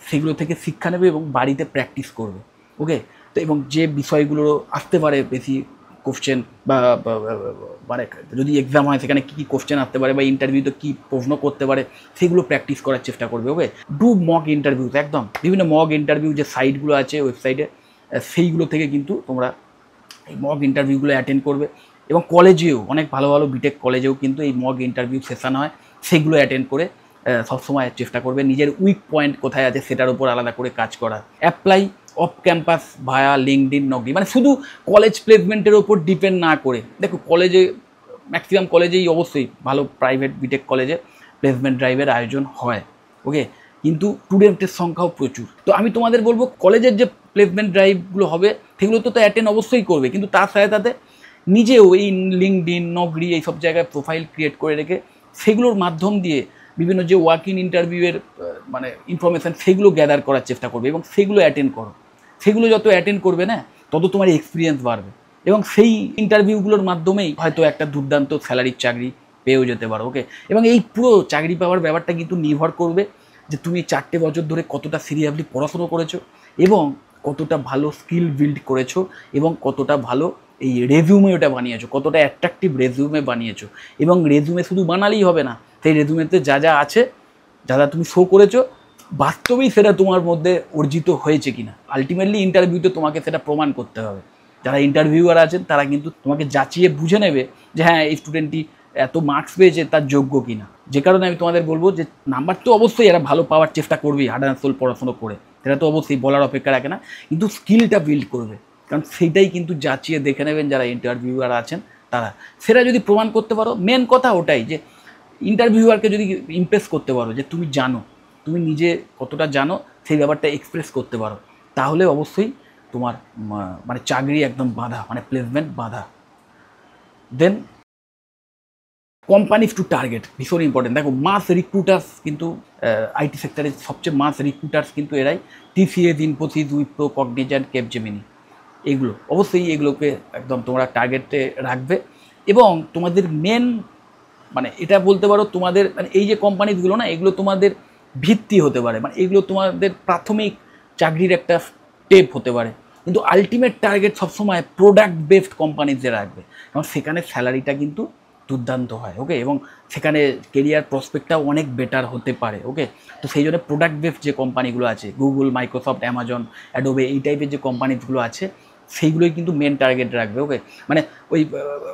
সেগুলো থেকে শিক্ষা নেবে এবং বাড়িতে প্র্যাকটিস করবে। ওকে, তো এবং যে বিষয়গুলো আসতে পারে বেশি কোশ্চেন বা মানে যদি এক্সাম হয় সেখানে কী কী কোশ্চেন আসতে পারে বা ইন্টারভিউতে কী প্রশ্ন করতে পারে সেগুলো প্র্যাকটিস করার চেষ্টা করবে। ওকে, ডু মক ইন্টারভিউস, একদম বিভিন্ন মক ইন্টারভিউ যে সাইটগুলো আছে ওয়েবসাইটে সেইগুলো থেকে কিন্তু তোমরা এই মক ইন্টারভিউগুলো অ্যাটেন্ড করবে। এবং কলেজেও অনেক ভালো ভালো বিটেক কলেজেও কিন্তু এই মক ইন্টারভিউ সেশন হয়, সেগুলো অ্যাটেন্ড করে সবসময় চেষ্টা করবে নিজের উইক পয়েন্ট কোথায় আছে সেটার উপর আলাদা করে কাজ করার। Apply of campus via LinkedIn, নকরি, মানে শুধু কলেজ প্লেসমেন্টের ওপর ডিপেন্ড না করে। দেখো কলেজে ম্যাক্সিমাম কলেজেই অবশ্যই ভালো প্রাইভেট বিটেক কলেজে প্লেসমেন্ট ড্রাইভের আয়োজন হয়। ওকে, কিন্তু স্টুডেন্টের সংখ্যাও প্রচুর। তো আমি তোমাদের বলবো কলেজের যে প্লেসমেন্ট ড্রাইভগুলো হবে সেগুলো তো অ্যাটেন্ড অবশ্যই করবে, কিন্তু তার সাথে সাথে নিজেও এই লিঙ্কডইন, নকরি এইসব জায়গায় প্রোফাইল ক্রিয়েট করে রেখে সেগুলোর মাধ্যম দিয়ে বিভিন্ন যে ওয়াক ইন ইন্টারভিউয়ের মানে ইনফরমেশান সেগুলো গ্যাদার করার চেষ্টা করবে এবং সেগুলো অ্যাটেন্ড করো। সেগুলো যত অ্যাটেন্ড করবে না তত তোমার এক্সপিরিয়েন্স বাড়বে এবং সেই ইন্টারভিউগুলোর মাধ্যমেই হয়তো একটা দুর্দান্ত স্যালারির চাকরি পেয়েও যেতে পারো। ওকে, এবং এই পুরো চাকরি পাওয়ার ব্যাপারটা কিন্তু নির্ভর করবে যে তুমি 4টে বছর ধরে কতটা সিরিয়াসলি পড়াশুনো করেছো এবং কতটা ভালো স্কিল বিল্ড করেছো এবং কতটা ভালো এই রেজিউমে ওটা বানিয়েছো, কতটা অ্যাট্রাকটিভ রেজিউমে বানিয়েছো। এবং রেজিউমে শুধু বানালেই হবে না, সেই রেজিউমেতে যা যা আছে, যা যা তুমি শো করেছো, বাস্তবেই সেটা তোমার মধ্যে অর্জিত হয়েছে কিনা। আলটিমেটলি ইন্টারভিউতে তোমাকে সেটা প্রমাণ করতে হবে। যারা ইন্টারভিউয়ার আছেন তারা কিন্তু তোমাকে যাচিয়ে বুঝে নেবে যে হ্যাঁ এই স্টুডেন্টটি এত মার্কস পেয়েছে, তার যোগ্য কিনা। যে কারণে আমি তোমাদের বলবো যে নাম্বার তো অবশ্যই এরা ভালো পাওয়ার চেষ্টা করবেই, হার্ড অ্যান্ড সোল পড়াশোনা করে, সেটা তো অবশ্যই বলার অপেক্ষা রাখে না, কিন্তু স্কিলটা বিল্ড করবে। কারণ সেইটাই কিন্তু যাচিয়ে দেখে নেবেন যারা ইন্টারভিউয়ার আছেন তারা। সেটা যদি প্রমাণ করতে পারো, মেন কথা ওটাই যে ইন্টারভিউয়ারকে যদি ইমপ্রেস করতে পারো যে তুমি জানো, তুমি নিজে কতটা জানো সেই ব্যাপারটা এক্সপ্রেস করতে পারো, তাহলে অবশ্যই তোমার মানে চাকরি একদম বাঁধা, মানে প্লেসমেন্ট বাঁধা। দেন কোম্পানিজ টু টার্গেট ভীষণ ইম্পর্টেন্ট। দেখো মাস রিক্রুটার্স কিন্তু আইটি সেক্টরের সবচেয়ে মাস রিক্রুটার্স কিন্তু এরাই TCS, Infosys, Wipro, Cognizant, Capgemini. এইগুলো অবশ্যই এগুলোকে একদম তোমরা টার্গেটে রাখবে। এবং তোমাদের মেন মানে এটা বলতে পারো তোমাদের মানে এই যে কোম্পানিগুলো না, এগুলো তোমাদের ভিত্তি হতে পারে, মানে এগুলো তোমাদের প্রাথমিক চাকরির একটা স্টেপ হতে পারে, কিন্তু আলটিমেট টার্গেট সবসময় প্রোডাক্ট বেসড কোম্পানিতে রাখবে, কারণ সেখানে স্যালারিটা কিন্তু দুর্দান্ত হয়। ওকে, এবং সেখানে কেরিয়ার প্রসপেক্টটাও অনেক বেটার হতে পারে। ওকে, তো সেই জন্য প্রোডাক্ট বেসড যে কোম্পানিগুলো আছে, গুগল, মাইক্রোসফট, অ্যামাজন, অ্যাডোবে, এই টাইপের যে কোম্পানিগুলো আছে সেইগুলোই কিন্তু মেন টার্গেট রাখবে। ওকে, মানে ওই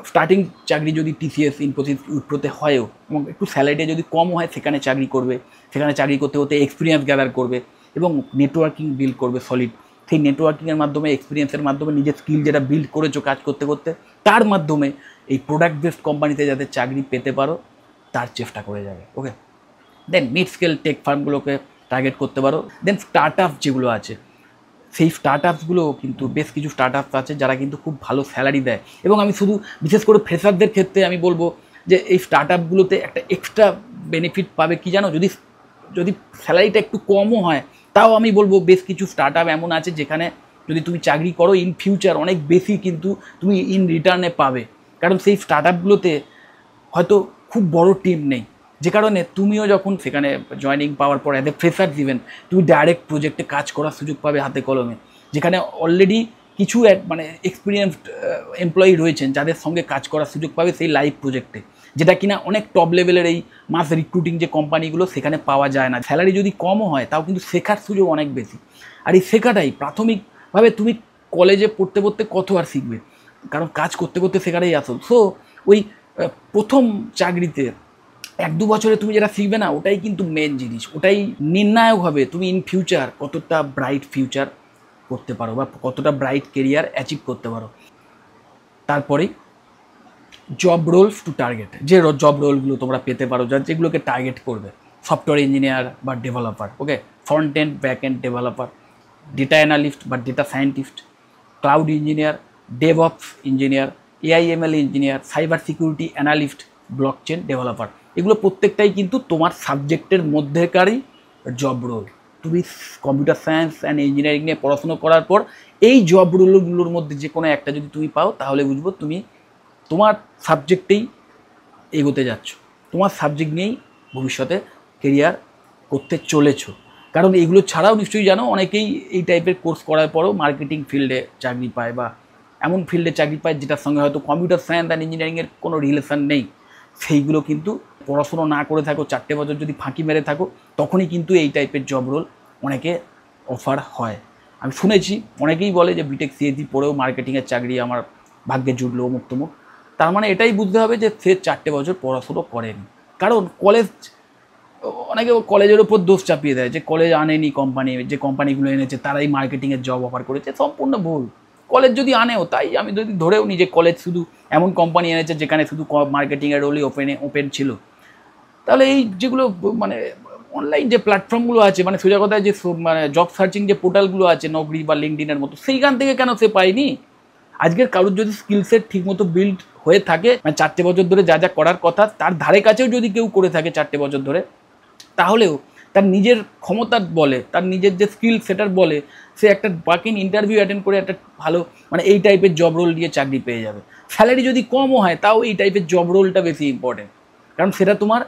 স্টার্টিং চাকরি যদি টিসিএস, ইনফোসিস, উইপ্রোতে হয়ও এবং একটু স্যালারিটা যদি কম হয় সেখানে চাকরি করবে, সেখানে চাকরি করতে করতে এক্সপিরিয়েন্স গ্যাদার করবে এবং নেটওয়ার্কিং বিল্ড করবে সলিড। সেই নেটওয়ার্কিংয়ের মাধ্যমে, এক্সপিরিয়েন্সের মাধ্যমে নিজের স্কিল যেটা বিল্ড করেছো কাজ করতে করতে, তার মাধ্যমে এই প্রোডাক্ট বেসড কোম্পানিতে যাতে চাকরি পেতে পারো তার চেষ্টা করে যাবে। ওকে, দেন মিড স্কেল টেক ফার্মগুলোকে টার্গেট করতে পারো। দেন স্টার্ট আপ যেগুলো আছে, সেই স্টার্ট আপসগুলো কিন্তু বেশ কিছু স্টার্ট আপস আছে যারা কিন্তু খুব ভালো স্যালারি দেয়। এবং আমি শুধু বিশেষ করে ফ্রেশারদের ক্ষেত্রে আমি বলবো যে এই স্টার্ট আপগুলোতে একটা এক্সট্রা বেনিফিট পাবে কি জানো, যদি যদি স্যালারিটা একটু কমও হয় তাও আমি বলবো বেশ কিছু স্টার্ট আপ এমন আছে যেখানে যদি তুমি চাকরি করো ইন ফিউচার অনেক বেশি কিন্তু তুমি ইন রিটার্নে পাবে। কারণ সেই স্টার্ট আপগুলোতে হয়তো খুব বড় টিম নেই, যে কারণে তুমিও যখন সেখানে জয়েনিং পাওয়ার পর অ্যাজ এ ফ্রেশার ইভেন তুমি ডাইরেক্ট প্রজেক্টে কাজ করার সুযোগ পাবে হাতে কলমে, যেখানে অলরেডি কিছু মানে এক্সপিরিয়েন্সড এমপ্লয়ি রয়েছেন যাদের সঙ্গে কাজ করার সুযোগ পাবে সেই লাইভ প্রজেক্টে, যেটা কিনা অনেক টপ লেভেলের এই মাস রিক্রুটিং যে কোম্পানিগুলো সেখানে পাওয়া যায় না। স্যালারি যদি কমও হয় তাও কিন্তু শেখার সুযোগ অনেক বেশি। আর এই শেখাটাই প্রাথমিকভাবে তুমি কলেজে পড়তে পড়তে কত আর শিখবে, কারণ কাজ করতে করতে শেখাটাই আসল। সো ওই প্রথম চাকরিতে 1-2 বছরে তুমি যেটা শিখবে না ওটাই কিন্তু মেন জিনিস, ওটাই নির্ণায়ক হবে তুমি ইন ফিউচার কতটা ব্রাইট ফিউচার করতে পারো বা কতটা ব্রাইট কেরিয়ার অ্যাচিভ করতে পারো। তারপরেই জব রোলস টু টার্গেট, যে জব রোলগুলো তোমরা পেতে পারো যেগুলোকে টার্গেট করবে, সফটওয়্যার ইঞ্জিনিয়ার বা developer, okay, front end back end developer, data analyst বা data scientist, cloud engineer, DevOps engineer, AIML engineer, cyber security analyst, blockchain developer, এগুলো প্রত্যেকটাই কিন্তু তোমার সাবজেক্টের মধ্যেকারই জব রোল। তুমি কম্পিউটার সায়েন্স অ্যান্ড ইঞ্জিনিয়ারিং নিয়ে পড়াশুনো করার পর এই জব রোলগুলোর মধ্যে যে কোনো একটা যদি তুমি পাও তাহলে বুঝবো তুমি তোমার সাবজেক্টেই এগোতে যাচ্ছ, তোমার সাবজেক্ট নিয়েই ভবিষ্যতে কেরিয়ার করতে চলেছো। কারণ এগুলো ছাড়াও নিশ্চয়ই জানো অনেকেই এই টাইপের কোর্স করার পরও মার্কেটিং ফিল্ডে চাকরি পায় বা এমন ফিল্ডে চাকরি পায় যেটার সঙ্গে হয়তো কম্পিউটার সায়েন্স অ্যান্ড ইঞ্জিনিয়ারিংয়ের কোনো রিলেশন নেই। সেইগুলো কিন্তু পড়াশুনো না করে থাকো, 4টে বছর যদি ফাঁকি মেরে থাকো, তখনই কিন্তু এই টাইপের জব রোল অনেকে অফার হয়। আমি শুনেছি অনেকেই বলে যে বিটেক সিএসি পড়েও মার্কেটিংয়ের চাকরি আমার ভাগ্যে জুটলো অমুক তমুক। তার মানে এটাই বুঝতে হবে যে সে 4টে বছর পড়াশুনো করেনি। কারণ কলেজ, অনেকে কলেজের ওপর দোষ চাপিয়ে দেয় যে কলেজ আনেনি কোম্পানি, যে কোম্পানিগুলো এনেছে তারাই মার্কেটিংয়ের জব অফার করেছে, সম্পূর্ণ ভুল। কলেজ যদি আনেও, তাই আমি যদি ধরেও নিই যে কলেজ শুধু এমন কোম্পানি এনেছে যেখানে শুধু মার্কেটিংয়ের রোলই ওপেন ছিল, তাহলে এই যেগুলো মানে অনলাইন যে প্ল্যাটফর্মগুলো আছে, মানে সোজা কথায় যে মানে জব সার্চিং যে পোর্টালগুলো আছে নকরি বা লিঙ্কডিনের মতো, সেইখান থেকে কেন সে পায়নি? আজকের কারোর যদি স্কিল সেট ঠিকমতো বিল্ড হয়ে থাকে, মানে 4টে বছর ধরে যা যা করার কথা তার ধারে কাছেও যদি কেউ করে থাকে 4টে বছর ধরে, তাহলেও তার নিজের ক্ষমতার বলে, তার নিজের যে স্কিল সেটার বলে সে একটা ওয়াক-ইন ইন্টারভিউ অ্যাটেন্ড করে একটা ভালো মানে এই টাইপের জব রোল নিয়ে চাকরি পেয়ে যাবে। স্যালারি যদি কমও হয় তাও এই টাইপের জব রোলটা বেশি ইম্পর্টেন্ট, কারণ সেটা তোমার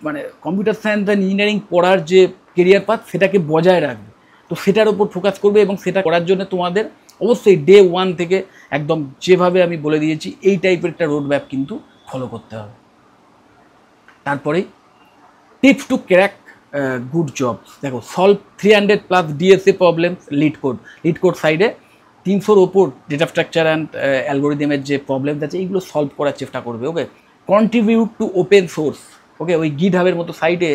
মানে কম্পিউটার সায়েন্স অ্যান্ড ইঞ্জিনিয়ারিং পড়ার যে কেরিয়ার পাথ সেটাকে বজায় রাখবে। তো সেটার উপর ফোকাস করবে এবং সেটা করার জন্য তোমাদের অবশ্যই ডে ওয়ান থেকে একদম যেভাবে আমি বলে দিয়েছি এই টাইপের একটা রোড ম্যাপ কিন্তু ফলো করতে হবে। তারপরেই tips to crack good job. দেখো, solve 300+ DSA problems LeetCode সাইডে 300-র ওপর ডেটা স্ট্রাকচার অ্যান্ড অ্যালগোরিদমের যে প্রবলেমস আছে এইগুলো সলভ করার চেষ্টা করবে। ওকে, কন্ট্রিবিউট টু ওপেন সোর্স। ওকে, ওই গিটহাবের মতো সাইটে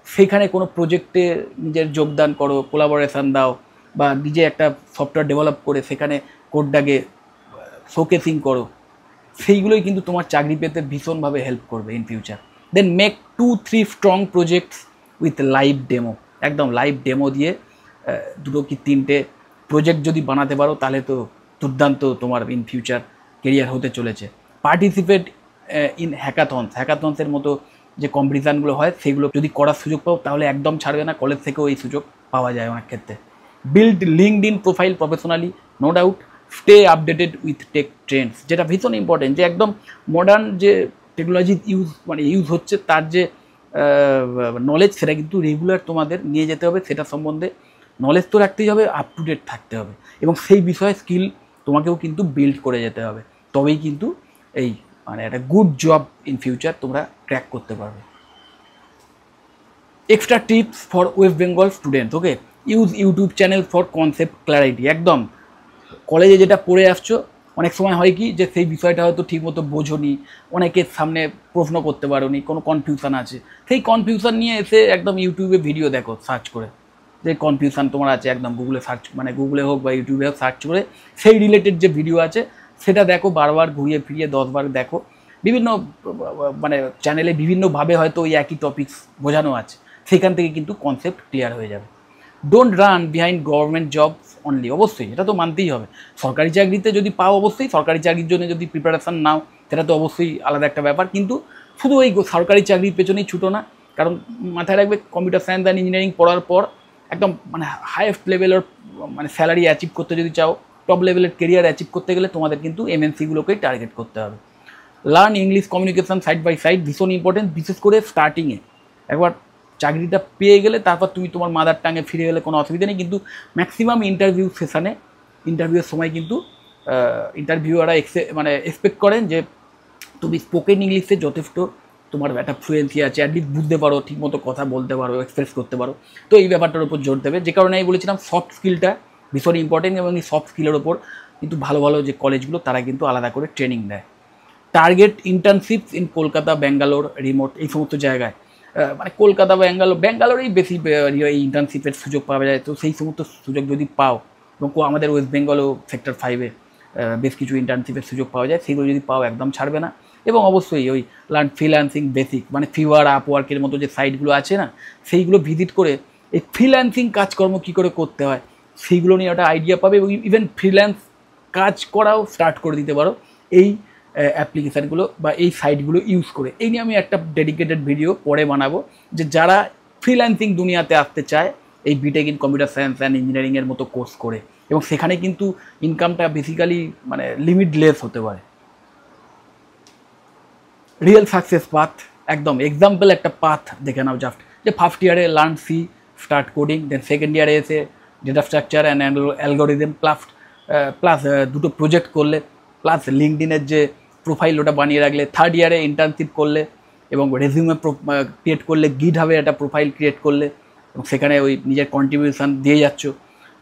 সেখানে কোনো প্রজেক্টে নিজের যোগদান করো, কোলাবোরেশন দাও, বা নিজে একটা সফটওয়্যার ডেভেলপ করে সেখানে কোডটাকে শোকেসিং করো। সেইগুলোই কিন্তু তোমার চাকরি পেতে ভীষণভাবে হেল্প করবে in future. Then make 2-3 strong projects with live demo. একদম লাইভ ডেমো দিয়ে 2 কি 3টে প্রজেক্ট যদি বানাতে পারো তাহলে তো দুর্দান্ত তোমার ইন ফিউচার কেরিয়ার হতে চলেছে। পার্টিসিপেট ইন হ্যাকাথনসের মতো যে কম্পিটিশানগুলো হয় সেগুলো যদি করার সুযোগ পাও তাহলে একদম ছাড়বে না, কলেজ থেকেও এই সুযোগ পাওয়া যায় অনেক ক্ষেত্রে। Build LinkedIn profile professionally, no doubt. Stay updated with tech trends, যেটা ভীষণ ইম্পর্টেন্ট, যে একদম মডার্ন যে টেকনোলজি ইউজ হচ্ছে তার যে নলেজ সেটা কিন্তু রেগুলার তোমাদের নিয়ে যেতে হবে, সেটা সম্বন্ধে নলেজ তো রাখতেই হবে, আপ টু ডেট থাকতে হবে এবং সেই বিষয়ে স্কিল তোমাকেও কিন্তু বিল্ড করে যেতে হবে, তবেই কিন্তু এই মানে একটা গুড জব ইন ফিউচার তোমরা ক্র্যাক করতে পারবে। Extra tips for West Bengal students. Okay, use YouTube channel for concept clarity. একদম কলেজে যেটা পড়ে আসছো অনেক সময় হয় কি যে সেই বিষয়টা হয়তো ঠিকমতো বোঝোনি, অনেকের সামনে প্রশ্ন করতে পারোনি, কোনো কনফিউশন আছে, সেই কনফিউশন নিয়ে এসে একদম ইউটিউবে ভিডিও দেখো সার্চ করে, যে কনফিউশন তোমার আছে একদম গুগলে সার্চ মানে গুগলে হোক বা ইউটিউবে হোক সার্চ করে সেই রিলেটেড যে ভিডিও আছে সেটা দেখো, বারবার ঘুরিয়ে ফিরিয়ে 10 বার দেখো। বিভিন্ন মানে চ্যানেলে বিভিন্নভাবে হয়তো ওই একই টপিকস বোঝানো আছে, সেখান থেকে কিন্তু কনসেপ্ট ক্লিয়ার হয়ে যাবে। Don't run behind government jobs only. অবশ্যই এটা তো মানতেই হবে, সরকারি চাকরিতে যদি পাও অবশ্যই, সরকারি চাকরির জন্য যদি প্রিপারেশান নাও সেটা তো অবশ্যই আলাদা একটা ব্যাপার, কিন্তু শুধু ওই সরকারি চাকরির পেছনেই ছুটো না, কারণ মাথায় রাখবে কম্পিউটার সায়েন্স অ্যান্ড ইঞ্জিনিয়ারিং পড়ার পর একদম মানে হাইয়েস্ট লেভেলের মানে স্যালারি অ্যাচিভ করতে যদি চাও, টপ লেভেলের কেরিয়ার অ্যাচিভ করতে গেলে তোমাদের কিন্তু এমএনসিগুলোকেই টার্গেট করতে হবে। Learn English communication side by side, ভীষণ ইম্পর্টেন্ট, বিশেষ করে স্টার্টিংয়ে। একবার চাকরিটা পেয়ে গেলে তারপর তুমি তোমার মাদার টাঙে ফিরে গেলে কোনো অসুবিধা নেই, কিন্তু ম্যাক্সিমাম ইন্টারভিউ সেশানে ইন্টারভিউয়ের সময় কিন্তু ইন্টারভিউয়াররা এক্সপেক্ট করেন যে তুমি স্পোকেন ইংলিশে যথেষ্ট তোমার একটা ফ্লুয়েন্সি আছে, অ্যাটলিস্ট বুঝতে পারো, ঠিকমতো কথা বলতে পারো, এক্সপ্রেস করতে পারো। তো এই ব্যাপারটার উপর জোর দেবে, যে কারণে আমি বলেছিলাম সফট স্কিলটা ভীষণ ইম্পর্টেন্ট, এবং এই সফট স্কিলের ওপর কিন্তু ভালো ভালো যে কলেজগুলো তারা কিন্তু আলাদা করে ট্রেনিং দেয়। Target ইন্টার্নশিপস in Kolkata, Bangalore, remote, এই সমস্ত জায়গায় মানে কলকাতা, ব্যাঙ্গালোরেই বেশি এই ইন্টার্নশিপের সুযোগ পাওয়া যায়। তো সেই সমস্ত সুযোগ যদি পাও, এবং আমাদের ওয়েস্ট বেঙ্গলও সেক্টর 5-এ বেশ কিছু ইন্টার্নশিপের সুযোগ পাওয়া যায়, সেগুলো যদি পাও একদম ছাড়বে না। এবং অবশ্যই ওই লার্ন ফ্রিল্যান্সিং বেসিক, মানে ফিওয়ার, আপওয়ার্কের মতো যে সাইটগুলো আছে না, সেইগুলো ভিজিট করে এই ফ্রিল্যান্সিং কাজকর্ম কী করে করতে হয় সেইগুলো নিয়ে একটা আইডিয়া পাবে, এবং ইভেন ফ্রিল্যান্স কাজ করাও স্টার্ট করে দিতে পারো এই অ্যাপ্লিকেশানগুলো বা এই সাইটগুলো ইউজ করে। এই নিয়ে আমি একটা ডেডিকেটেড ভিডিও পরে বানাবো, যে যারা ফ্রিল্যান্সিং দুনিয়াতে আসতে চায় এই BTech in computer science and ইঞ্জিনিয়ারিংয়ের মতো কোর্স করে, এবং সেখানে কিন্তু ইনকামটা বেসিক্যালি মানে লিমিটলেস হতে পারে। রিয়েল সাকসেস পাথ, একদম এক্সাম্পল একটা পাথ দেখে নাও জাস্ট, যে ফার্স্ট ইয়ারে learn C, start coding, then second ইয়ারে এসে data structure and algorithm plus 2টো প্রজেক্ট করলে, প্লাস লিঙ্কডইনের যে প্রোফাইল ওটা বানিয়ে রাখলে, থার্ড ইয়ারে ইন্টার্নশিপ করলে এবং রেজিউমে ক্রিয়েট করলে, গিটহাবে একটা প্রোফাইল ক্রিয়েট করলে এবং সেখানে ওই নিজের কন্ট্রিবিউশন দিয়ে যাচ্ছ।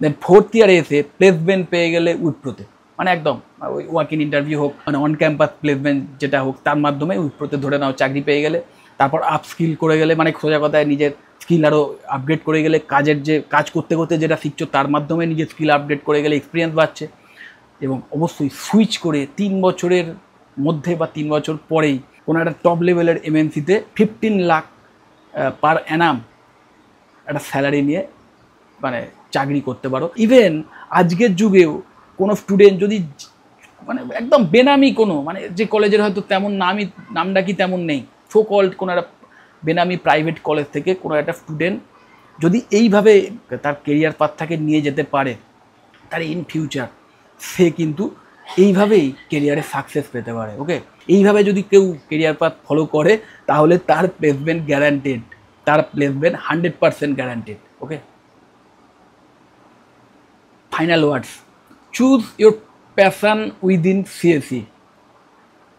দেন ফোর্থ ইয়ারে এসে প্লেসমেন্ট পেয়ে গেলে উইপ্রোতে, মানে একদম ওই ওয়ার্ক-ইন ইন্টারভিউ হোক, মানে অন ক্যাম্পাস প্লেসমেন্ট যেটা হোক, তার মাধ্যমে উইপ্রোতে ধরে নাও চাকরি পেয়ে গেলে। তারপর আপ স্কিল করে গেলে, মানে সোজা কথায় নিজের স্কিল আরও আপগ্রেড করে গেলে, কাজ করতে করতে যেটা শিখছো তার মাধ্যমে নিজের স্কিল আপডেট করে গেলে এক্সপিরিয়েন্স বাড়ছে। এবং অবশ্যই সুইচ করে 3 বছরের মধ্যে বা 3 বছর পরেই কোনো একটা টপ লেভেলের এমএনসিতে 15 লাখ পার অ্যানাম একটা স্যালারি নিয়ে মানে চাকরি করতে পারো। ইভেন আজকের যুগেও কোনো স্টুডেন্ট যদি মানে একদম বেনামি কোনো, মানে যে কলেজের হয়তো তেমন নামডাকি তেমন নেই, সো কল্ড কোনো একটা বেনামি প্রাইভেট কলেজ থেকে কোনো একটা স্টুডেন্ট যদি এইভাবে তার কেরিয়ার পাথটাকে নিয়ে যেতে পারে, তার ইন ফিউচার সে কিন্তু এইভাবেই কেরিয়ারে সাকসেস পেতে পারে। ওকে, এইভাবে যদি কেউ কেরিয়ার পাথ ফলো করে তাহলে তার প্লেসমেন্ট গ্যারান্টেড, তার placement 100% guaranteed. Okay, final words, choose your passion within CSC.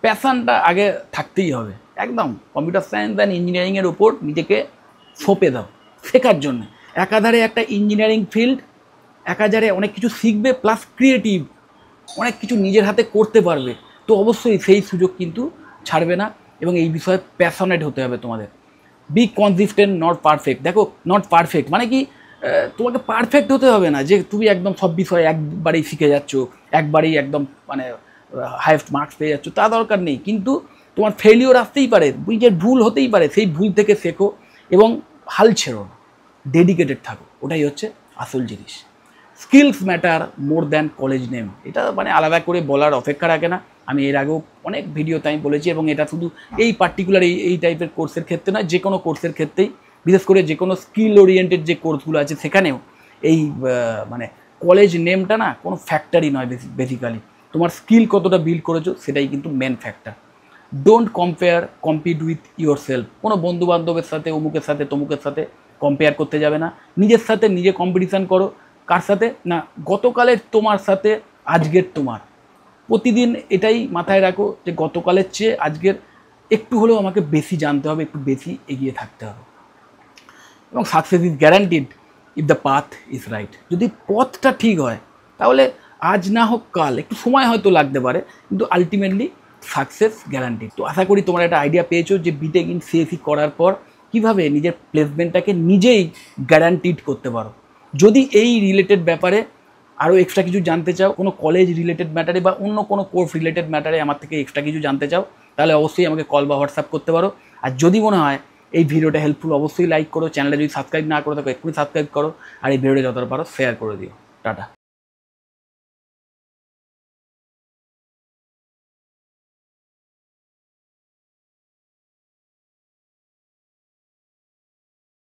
প্যাশনটা আগে থাকতেই হবে, একদম কম্পিউটার সায়েন্স অ্যান্ড ইঞ্জিনিয়ারিংয়ের ওপর নিজেকে সঁপে দাও শেখার জন্য। একাধারে একটা ইঞ্জিনিয়ারিং ফিল্ড, একাধারে অনেক কিছু শিখবে, প্লাস ক্রিয়েটিভ অনেক কিছু নিজের হাতে করতে পারবে, তো অবশ্যই সেই সুযোগ কিন্তু ছাড়বে না এবং এই বিষয়ে প্যাশনেট হতে হবে তোমাদের। B consistent, not perfect. দেখো, নট পারফেক্ট মানে কি, তোমাকে পারফেক্ট হতে হবে না যে তুমি একদম সব বিষয়ে একবারেই শিখে যাচ্ছ, একবারেই একদম মানে হাইয়েস্ট মার্কস পেয়ে যাচ্ছ, তা দরকার নেই। কিন্তু তোমার ফেলিওর আসতেই পারে, নিজের ভুল হতেই পারে, সেই ভুল থেকে শেখো এবং হাল ছেড়ো না, ডেডিকেটেড থাকো, ওটাই হচ্ছে আসল জিনিস। Skills matter more than college name. এটা মানে আলাদা করে বলার অপেক্ষা রাখে না, আমি এর আগেও অনেক ভিডিওতে আমি বলেছি, এবং এটা শুধু এই পার্টিকুলার এই টাইপের কোর্সের ক্ষেত্রে নয়, যে কোনো কোর্সের ক্ষেত্রেই, বিশেষ করে যে কোনো স্কিল ওরিয়েন্টেড যে কোর্সগুলো আছে সেখানেও এই মানে কলেজ নেমটা না কোনো ফ্যাক্টরই নয়। বেসিক্যালি তোমার স্কিল কতটা বিল্ড করেছো সেটাই কিন্তু main factor. Don't compete with yourself. কোনো বন্ধু বান্ধবের সাথে, অমুকের সাথে, তমুকের সাথে কম্পেয়ার করতে যাবে না, নিজের সাথে নিজে কম্পিটিশান করো। কার সাথে না, গতকালের তোমার সাথে আজকের তোমার। প্রতিদিন এটাই মাথায় রাখো যে গতকালের চেয়ে আজকের একটু হলেও আমাকে বেশি জানতে হবে, একটু বেশি এগিয়ে থাকতে হবে। এবং success is guaranteed if the path is right. যদি পথটা ঠিক হয় তাহলে আজ না হোক কাল, একটু সময় হয়তো লাগতে পারে, কিন্তু আলটিমেটলি সাকসেস গ্যারান্টিড। তো আশা করি তোমরা একটা আইডিয়া পেয়েছো যে বিটেক ইন সিএসসি করার পর কীভাবে নিজের প্লেসমেন্টটাকে নিজেই গ্যারান্টিড করতে পারো। যদি এই রিলেটেড ব্যাপারে আরও এক্সট্রা কিছু জানতে চাও, কোনো কলেজ রিলেটেড ম্যাটারে বা অন্য কোনো কোর্স রিলেটেড ম্যাটারে আমার থেকে এক্সট্রা কিছু জানতে চাও, তাহলে অবশ্যই আমাকে কল বা হোয়াটসঅ্যাপ করতে পারো। আর যদি মনে হয় এই ভিডিওটা হেল্পফুল, অবশ্যই লাইক করো। চ্যানেলে যদি সাবস্ক্রাইব না করে থাকো এক্ষুনি সাবস্ক্রাইব করো, আর এই ভিডিওটা যতটা পারো শেয়ার করে দিও। টাটা।